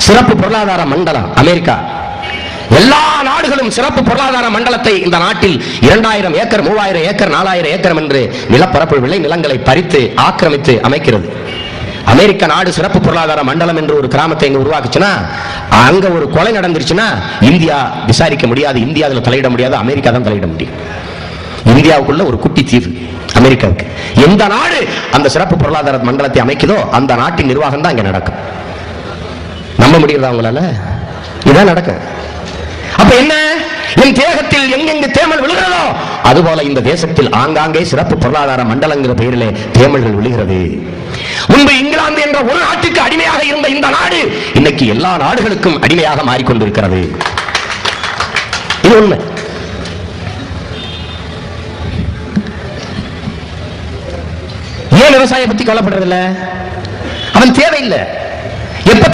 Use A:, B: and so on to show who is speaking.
A: சிறப்பு பொருளாதார மண்டலம் அமெரிக்கா. எல்லா நாடுகளும் சிறப்பு பொருளாதார மண்டலத்தை இந்த நாட்டில் 2000 ஏக்கர் 3000 ஏக்கர் 4000 ஏக்கர் என்று நிலப்பரப்பு விளை நிலங்களை பறித்து ஆக்கிரமித்து அமைக்கிறது. அமெரிக்க நாடு சிறப்பு பொருளாதார மண்டலம் என்று ஒரு கிராமத்தை இங்க உருவாக்குச்சுன்னா, அங்க ஒரு கொலை நடந்துருச்சுன்னா இந்தியா விசாரிக்க முடியாது, இந்தியா அதுல தலையிட முடியாது, அமெரிக்கா தான் தலையிட முடியும். இந்தியாவுக்குள்ள ஒரு குட்டி தீவு அமெரிக்காவுக்கு. எந்த நாடு அந்த சிறப்பு பொருளாதார மண்டலத்தை அமைக்குதோ அந்த நாட்டின் நிர்வாகம் தான் இங்க நடக்கும். நம்ப முடியுதா உங்களால? இதான் நடக்கும். அப்ப என்ன, என் தேகத்தில் எங்கெங்கு தேமல் விழுகிறதோ அதுபோல இந்த தேசத்தில் ஆங்காங்கே சிறப்பு பொருளாதார மண்டலங்கிற பெயரிலே தேமல்கள் விழுகிறது. முன்பு இங்கிலாந்து என்ற ஒரு நாட்டுக்கு அடிமையாக இருந்த இந்த நாடு இன்னைக்கு எல்லா நாடுகளுக்கும் அடிமையாக மாறிக்கொண்டிருக்கிறது. இது உண்மை. ஏன் விவசாயம் பத்தி கவலைப்படுறதில்லை? அவன் தேவையில்லை. எப்ப